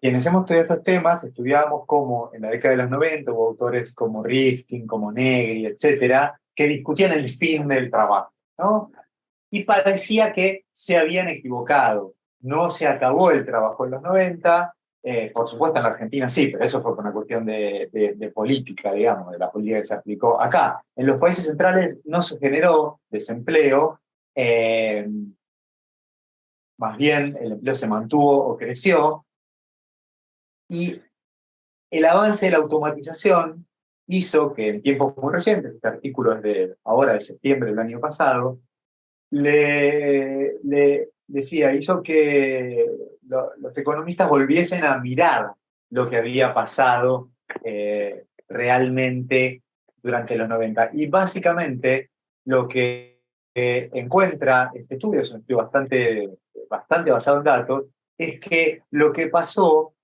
quienes hemos estudiado estos temas, estudiábamos cómo en la década de los 90 hubo autores como Rifkin, como Negri, etcétera, que discutían el fin del trabajo, ¿no? Y parecía que se habían equivocado. No se acabó el trabajo en los 90, por supuesto en la Argentina sí, pero eso fue por una cuestión de política, digamos, de la política que se aplicó acá. En los países centrales no se generó desempleo, eh, más bien el empleo se mantuvo o creció, y el avance de la automatización hizo que en tiempos muy recientes, este artículo es de ahora, de septiembre del año pasado, le decía, hizo que los economistas volviesen a mirar lo que había pasado realmente durante los 90. Y básicamente lo que encuentra este estudio, es un estudio bastante basado en datos, es que lo que pasó,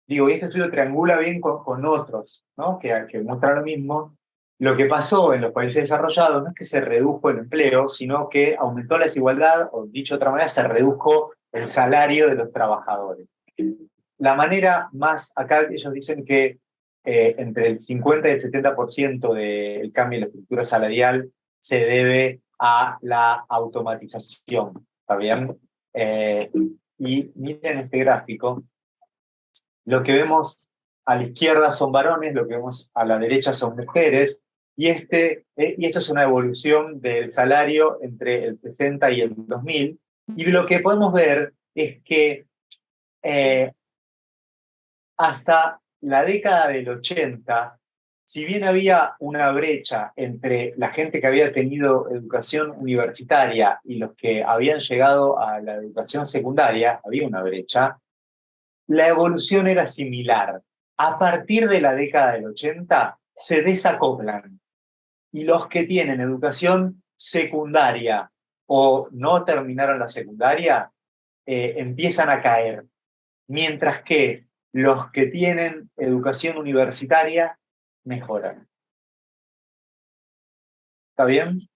digo, y este estudio triangula bien con otros, ¿no? Que muestran lo mismo. Lo que pasó en los países desarrollados no es que se redujo el empleo, sino que aumentó la desigualdad, o dicho de otra manera, se redujo el salario de los trabajadores. La manera más, acá ellos dicen que entre el 50 y el 70% del cambio en la estructura salarial se debe a la automatización, ¿está bien? Y miren este gráfico, lo que vemos a la izquierda son varones, lo que vemos a la derecha son mujeres, y esto es una evolución del salario entre el 60 y el 2000, y lo que podemos ver es que eh, hasta la década del 80, si bien había una brecha entre la gente que había tenido educación universitaria y los que habían llegado a la educación secundaria, había una brecha, la evolución era similar. A partir de la década del 80 se desacoplan y los que tienen educación secundaria o no terminaron la secundaria empiezan a caer, mientras que los que tienen educación universitaria mejoran. ¿Está bien?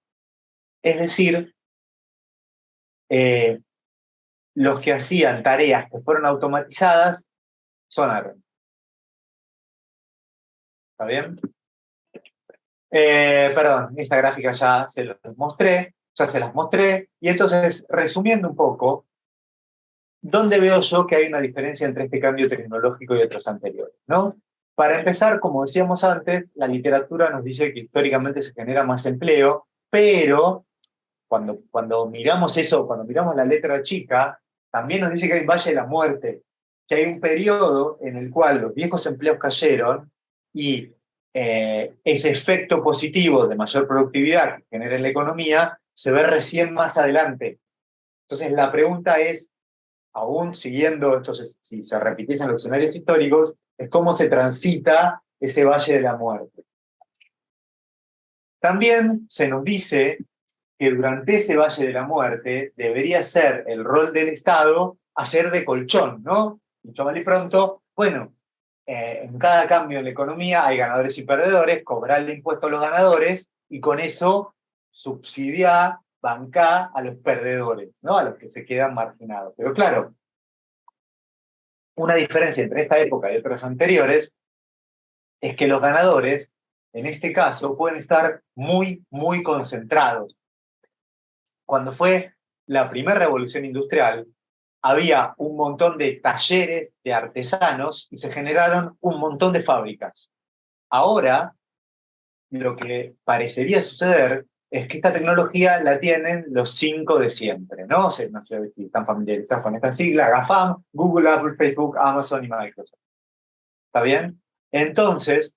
Es decir, eh, los que hacían tareas que fueron automatizadas sonaron. ¿Está bien? Perdón, esta gráfica ya se las mostré, y entonces, resumiendo un poco, ¿dónde veo yo que hay una diferencia entre este cambio tecnológico y otros anteriores? ¿No? Para empezar, como decíamos antes, la literatura nos dice que históricamente se genera más empleo, pero cuando miramos eso, cuando miramos la letra chica, también nos dice que hay un valle de la muerte, que hay un periodo en el cual los viejos empleos cayeron y ese efecto positivo de mayor productividad que genera en la economía se ve recién más adelante. Entonces la pregunta es, aún siguiendo, entonces, si se repitiesen los escenarios históricos, es cómo se transita ese valle de la muerte. También se nos dice que durante ese valle de la muerte debería ser el rol del Estado hacer de colchón, ¿no? Dicho mal y pronto, bueno, en cada cambio en la economía hay ganadores y perdedores, cobrarle impuestos a los ganadores y con eso subsidiar, bancar a los perdedores, ¿no? A los que se quedan marginados. Pero claro, una diferencia entre esta época y otras anteriores es que los ganadores, en este caso, pueden estar muy concentrados. Cuando fue la primera revolución industrial, había un montón de talleres de artesanos y se generaron un montón de fábricas. Ahora, lo que parecería suceder es que esta tecnología la tienen los cinco de siempre, ¿no? O sea, no sé si están familiarizados con esta sigla, GAFAM, Google, Apple, Facebook, Amazon y Microsoft. ¿Está bien? Entonces,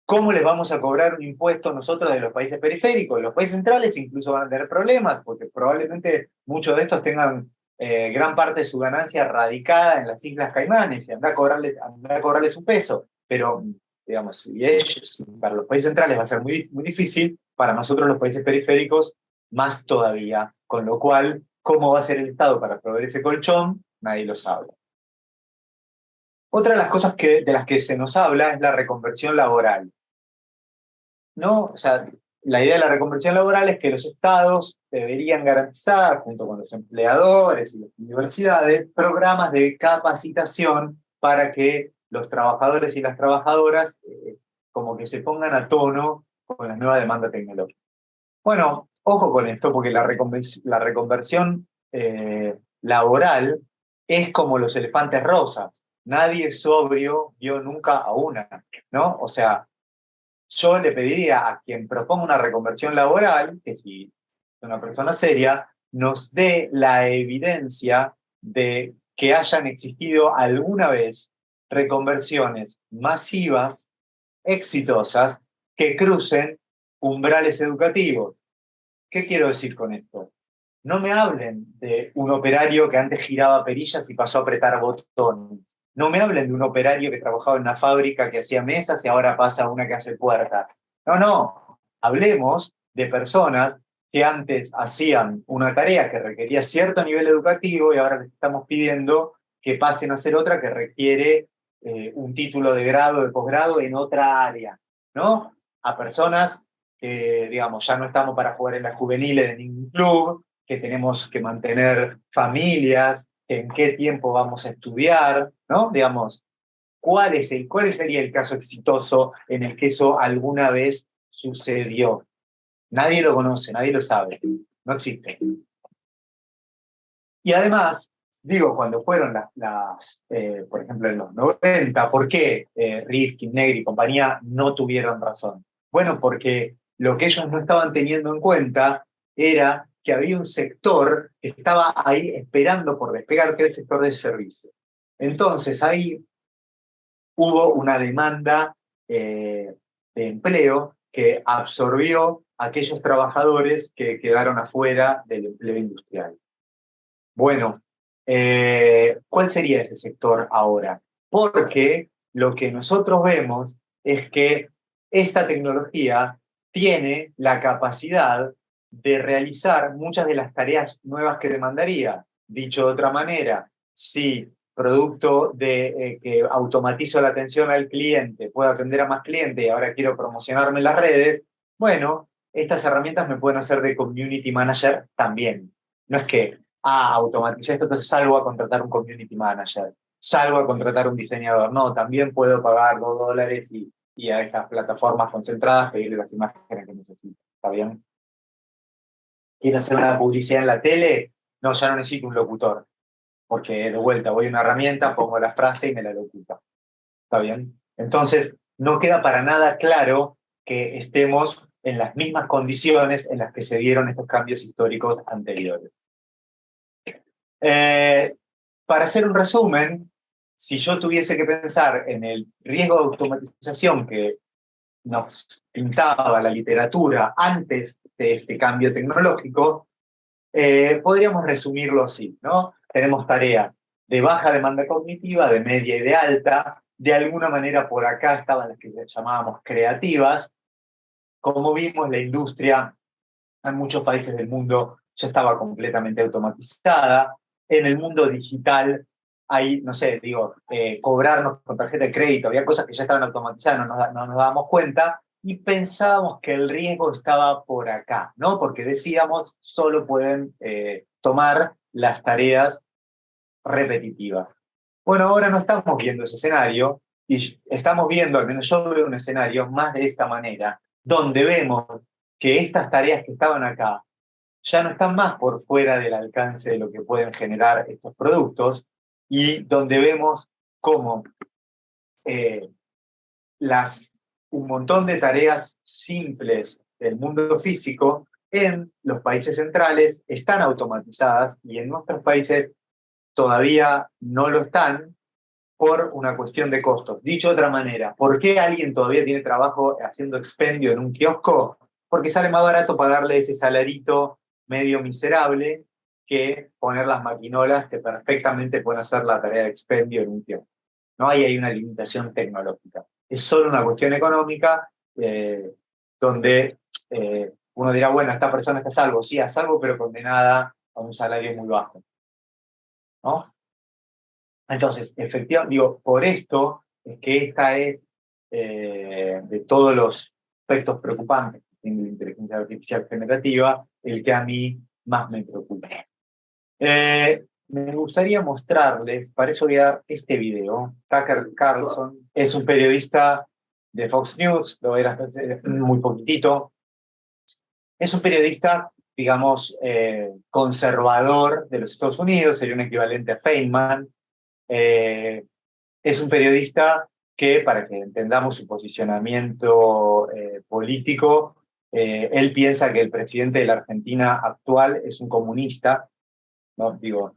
¿cómo les vamos a cobrar un impuesto nosotros de los países periféricos? Los países centrales incluso van a tener problemas, porque probablemente muchos de estos tengan gran parte de su ganancia radicada en las Islas Caimanes y anda a cobrarles un peso. Pero, digamos, si ellos, para los países centrales va a ser muy difícil, para nosotros los países periféricos más todavía. Con lo cual, ¿cómo va a ser el Estado para proveer ese colchón? Nadie lo sabe. Otra de las cosas de las que se nos habla es la reconversión laboral, ¿no? O sea, la idea de la reconversión laboral es que los estados deberían garantizar, junto con los empleadores y las universidades, programas de capacitación para que los trabajadores y las trabajadoras como que se pongan a tono con la nueva demanda tecnológica. Bueno, ojo con esto, porque la reconversión laboral es como los elefantes rosas. Nadie sobrio vio nunca a una, ¿no? O sea, yo le pediría a quien proponga una reconversión laboral, que si es una persona seria, nos dé la evidencia de que hayan existido alguna vez reconversiones masivas, exitosas, que crucen umbrales educativos. ¿Qué quiero decir con esto? No me hablen de un operario que antes giraba perillas y pasó a apretar botones. No me hablen de un operario que trabajaba en una fábrica que hacía mesas y ahora pasa a una que hace puertas. No, no. Hablemos de personas que antes hacían una tarea que requería cierto nivel educativo y ahora les estamos pidiendo que pasen a hacer otra que requiere un título de grado, de posgrado en otra área, ¿no? A personas que, digamos, ya no estamos para jugar en las juveniles de ningún club, que tenemos que mantener familias, en qué tiempo vamos a estudiar, ¿no? Digamos, ¿cuál sería el caso exitoso en el que eso alguna vez sucedió? Nadie lo conoce, nadie lo sabe, no existe. Y además, digo, cuando fueron por ejemplo, en los 90, ¿por qué Rifkin, Negri y compañía no tuvieron razón? Bueno, porque lo que ellos no estaban teniendo en cuenta era que había un sector que estaba ahí esperando por despegar, que era el sector del servicio. Entonces, ahí hubo una demanda de empleo que absorbió a aquellos trabajadores que quedaron afuera del empleo industrial. Bueno, ¿cuál sería ese sector ahora? Porque lo que nosotros vemos es que esta tecnología tiene la capacidad de realizar muchas de las tareas nuevas que demandaría. Dicho de otra manera, si producto de que automatizo la atención al cliente, puedo atender a más clientes y ahora quiero promocionarme en las redes, bueno, estas herramientas me pueden hacer de community manager también. No es que automaticé esto, entonces salgo a contratar un community manager, salgo a contratar un diseñador. No, también puedo pagar $2 y a estas plataformas concentradas pedirle las imágenes que necesito. ¿Está bien? ¿Quiero hacer una publicidad en la tele? No, ya no necesito un locutor, porque de vuelta voy a una herramienta, pongo la frase y me la locuta. ¿Está bien? Entonces, no queda para nada claro que estemos en las mismas condiciones en las que se dieron estos cambios históricos anteriores. Eh, para hacer un resumen, si yo tuviese que pensar en el riesgo de automatización que nos pintaba la literatura antes de este cambio tecnológico, podríamos resumirlo así, ¿no? Tenemos tareas de baja demanda cognitiva, de media y de alta. De alguna manera por acá estaban las que llamábamos creativas. Como vimos, la industria en muchos países del mundo ya estaba completamente automatizada. En el mundo digital hay, no sé, digo, cobrarnos con tarjeta de crédito, había cosas que ya estaban automatizadas, no nos dábamos cuenta y pensábamos que el riesgo estaba por acá, ¿no? Porque decíamos, solo pueden tomar las tareas repetitivas. Bueno, ahora no estamos viendo ese escenario y estamos viendo, al menos yo veo un escenario más de esta manera, donde vemos que estas tareas que estaban acá ya no están más por fuera del alcance de lo que pueden generar estos productos y donde vemos cómo eh, un montón de tareas simples del mundo físico en los países centrales están automatizadas y en nuestros países todavía no lo están por una cuestión de costos. Dicho de otra manera, ¿por qué alguien todavía tiene trabajo haciendo expendio en un kiosco? Porque sale más barato pagarle ese salarito medio miserable que poner las maquinolas que perfectamente pueden hacer la tarea de expendio en un kiosco. No hay ahí una limitación tecnológica. Es solo una cuestión económica donde uno dirá, bueno, esta persona está a salvo. Sí, a salvo, pero condenada a un salario muy bajo, ¿no? Entonces, efectivamente, digo, por esto es que esta es, de todos los aspectos preocupantes que tiene la inteligencia artificial generativa, el que a mí más me preocupa. me gustaría mostrarles, para eso voy a dar este video. Tucker Carlson es un periodista de Fox News, lo era muy poquitito. Es un periodista, digamos, conservador de los Estados Unidos, sería un equivalente a Feynman. Es un periodista que, para que entendamos su posicionamiento político, él piensa que el presidente de la Argentina actual es un comunista, ¿no? Digo,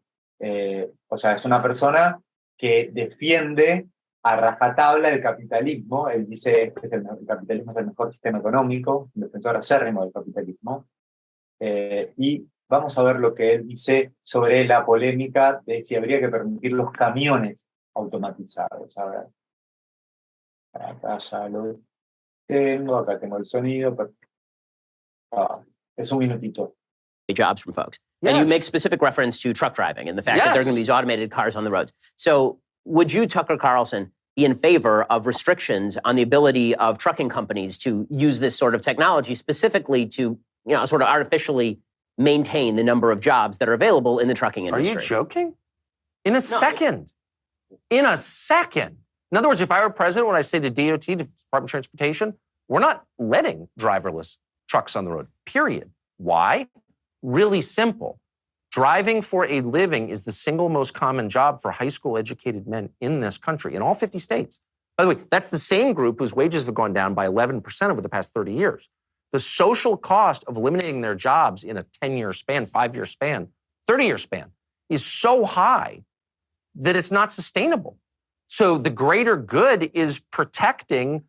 o sea, es una persona que defiende a rajatabla el capitalismo. Él dice que el capitalismo es el mejor sistema económico, un defensor acérrimo del capitalismo. Y vamos a ver lo que él dice sobre la polémica de si habría que permitir los camiones automatizados. A ver, acá ya lo tengo, acá tengo el sonido. Pero, es un minutito. Jobs from folks. Yes. And you make specific reference to truck driving and the fact that there are going to be these automated cars on the roads. So would you, Tucker Carlson, be in favor of restrictions on the ability of trucking companies to use this sort of technology specifically to, sort of artificially maintain the number of jobs that are available in the trucking industry? Are you joking? In a second. In a second. In other words, if I were president, when I say to DOT, to Department of Transportation, we're not letting driverless trucks on the road, period. Why? Really simple. Driving for a living is the single most common job for high school educated men in this country, in all 50 states. By the way, that's the same group whose wages have gone down by 11% over the past 30 years. The social cost of eliminating their jobs in a 10-year span, 5-year span, 30-year span is so high that it's not sustainable. So the greater good is protecting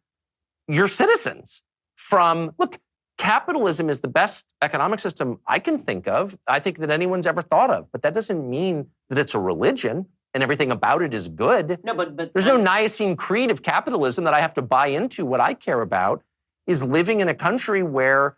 your citizens from, look, capitalism is the best economic system I can think of, I think that anyone's ever thought of. But that doesn't mean that it's a religion and everything about it is good. No, but there's no Nicene Creed of capitalism that I have to buy into. What I care about is living in a country where,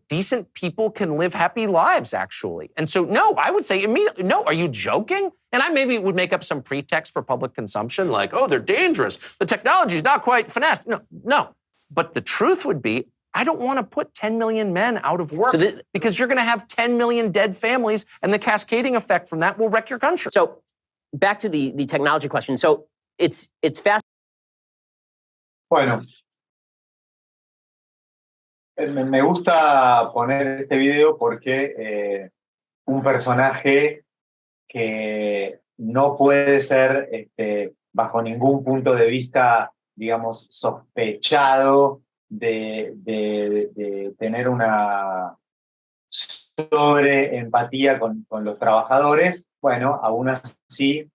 decent people can live happy lives, actually. And so, no, I would say immediately, no, are you joking? And I maybe would make up some pretext for public consumption, like, oh, they're dangerous. The technology is not quite finessed. No. But the truth would be, I don't want to put 10 million men out of work because you're going to have 10 million dead families, and the cascading effect from that will wreck your country. So back to the technology question. So it's fast. Bueno, me gusta poner este video porque un personaje que no puede ser, bajo ningún punto de vista, digamos, sospechado de tener una sobreempatía con los trabajadores, bueno, aún así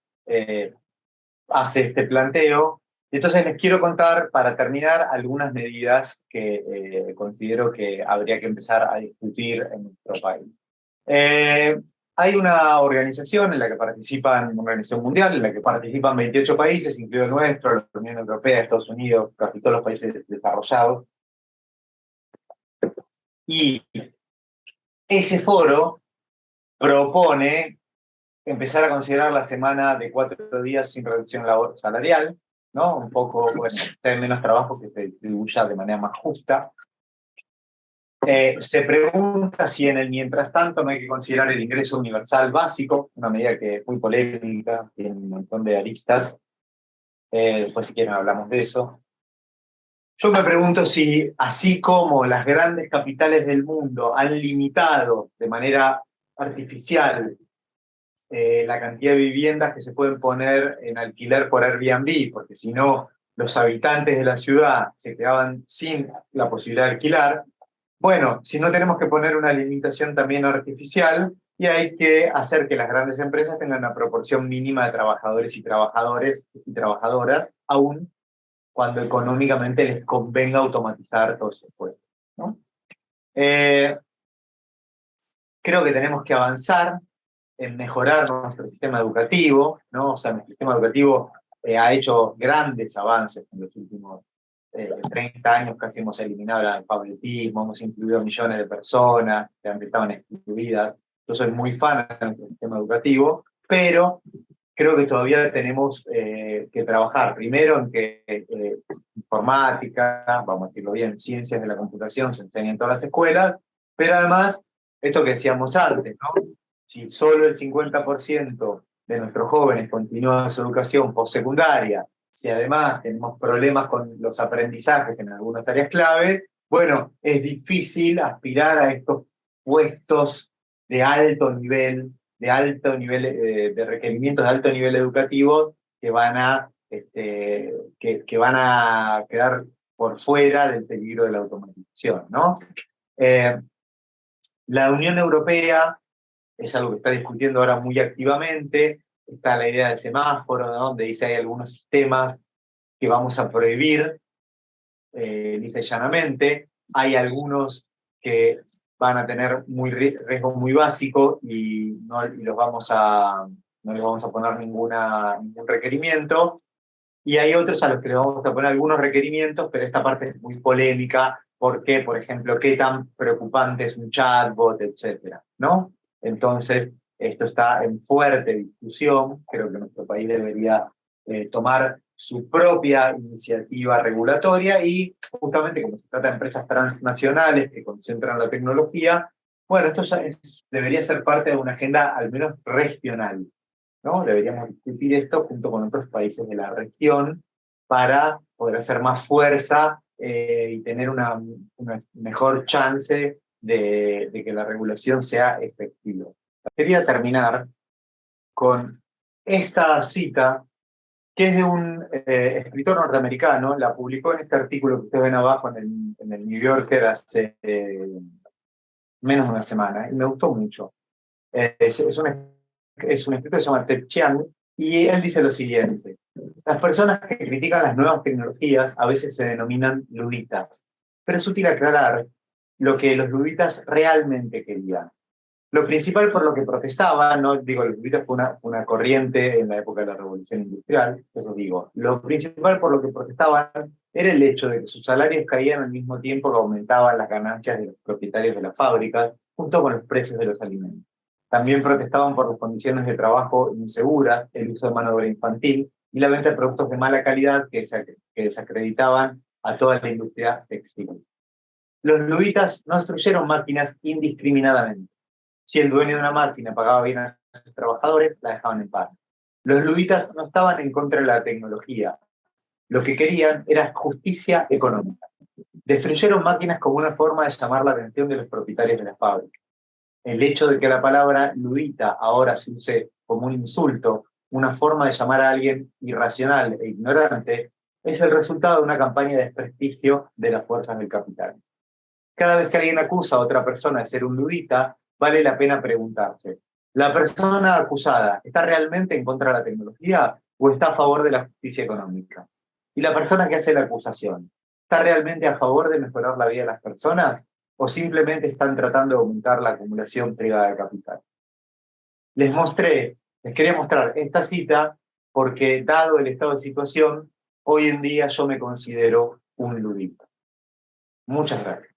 hace este planteo. Entonces les quiero contar, para terminar, algunas medidas que considero que habría que empezar a discutir en nuestro país. Hay una organización en la que participan, una organización mundial, en la que participan 28 países, incluido el nuestro, la Unión Europea, Estados Unidos, casi todos los países desarrollados. Y ese foro propone empezar a considerar la semana de 4 días sin reducción salarial, ¿no? Un poco, bueno, tener menos trabajo que se distribuya de manera más justa. Se pregunta si en el mientras tanto no hay que considerar el ingreso universal básico, una medida que es muy polémica, tiene un montón de aristas. Después, si quieren, hablamos de eso. Yo me pregunto si, así como las grandes capitales del mundo han limitado de manera artificial la cantidad de viviendas que se pueden poner en alquiler por Airbnb, porque si no, los habitantes de la ciudad se quedaban sin la posibilidad de alquilar. Bueno, si no, tenemos que poner una limitación también artificial y hay que hacer que las grandes empresas tengan una proporción mínima de trabajadores y trabajadoras, aún cuando económicamente les convenga automatizar todos esos puestos, ¿no? Creo que tenemos que avanzar en mejorar nuestro sistema educativo, ¿no? O sea, nuestro sistema educativo ha hecho grandes avances en los últimos 30 años, casi hemos eliminado el analfabetismo, hemos incluido millones de personas que antes estaban excluidas. Yo soy muy fan de nuestro sistema educativo, pero creo que todavía tenemos que trabajar primero en que informática, vamos a decirlo bien, ciencias de la computación se enseñan en todas las escuelas, pero además, esto que decíamos antes, ¿no? si solo el 50% de nuestros jóvenes continúan su educación postsecundaria, si además tenemos problemas con los aprendizajes en algunas tareas clave, bueno, es difícil aspirar a estos puestos de alto nivel, de requerimientos de alto nivel educativo que van a quedar por fuera del peligro de la automatización, ¿no? La Unión Europea es algo que está discutiendo ahora muy activamente. Está la idea del semáforo, ¿no? Donde dice hay algunos sistemas que vamos a prohibir, lisa y llanamente. Hay algunos que van a tener riesgo muy básico y no les vamos a poner ningún requerimiento. Y hay otros a los que le vamos a poner algunos requerimientos, pero esta parte es muy polémica. ¿Por qué? Por ejemplo, ¿qué tan preocupante es un chatbot, etcétera, ¿no? Entonces, esto está en fuerte discusión. Creo que nuestro país debería tomar su propia iniciativa regulatoria y justamente como se trata de empresas transnacionales que concentran la tecnología, bueno, esto debería ser parte de una agenda al menos regional, ¿no? Deberíamos discutir esto junto con otros países de la región para poder hacer más fuerza y tener una mejor chance de que la regulación sea efectiva. Quería terminar con esta cita que es de un escritor norteamericano, la publicó en este artículo que ustedes ven abajo en el New Yorker hace menos de una semana, y me gustó mucho. Es un escritor que se llama Ted Chiang, y él dice lo siguiente: las personas que critican las nuevas tecnologías a veces se denominan luditas, pero es útil aclarar lo que los luditas realmente querían. Lo principal por lo que protestaban, no digo, los luditas fue una corriente en la época de la Revolución Industrial, eso digo, lo principal por lo que protestaban era el hecho de que sus salarios caían al mismo tiempo que aumentaban las ganancias de los propietarios de las fábricas, junto con los precios de los alimentos. También protestaban por las condiciones de trabajo inseguras, el uso de mano de obra infantil y la venta de productos de mala calidad que desacreditaban a toda la industria textil. Los luditas no destruyeron máquinas indiscriminadamente. Si el dueño de una máquina pagaba bien a sus trabajadores, la dejaban en paz. Los luditas no estaban en contra de la tecnología. Lo que querían era justicia económica. Destruyeron máquinas como una forma de llamar la atención de los propietarios de las fábricas. El hecho de que la palabra ludita ahora se use como un insulto, una forma de llamar a alguien irracional e ignorante, es el resultado de una campaña de desprestigio de las fuerzas del capital. Cada vez que alguien acusa a otra persona de ser un ludita, vale la pena preguntarse: ¿la persona acusada está realmente en contra de la tecnología o está a favor de la justicia económica? ¿Y la persona que hace la acusación está realmente a favor de mejorar la vida de las personas o simplemente están tratando de aumentar la acumulación privada de capital? Les quería mostrar esta cita porque, dado el estado de situación, hoy en día yo me considero un ludita. Muchas gracias.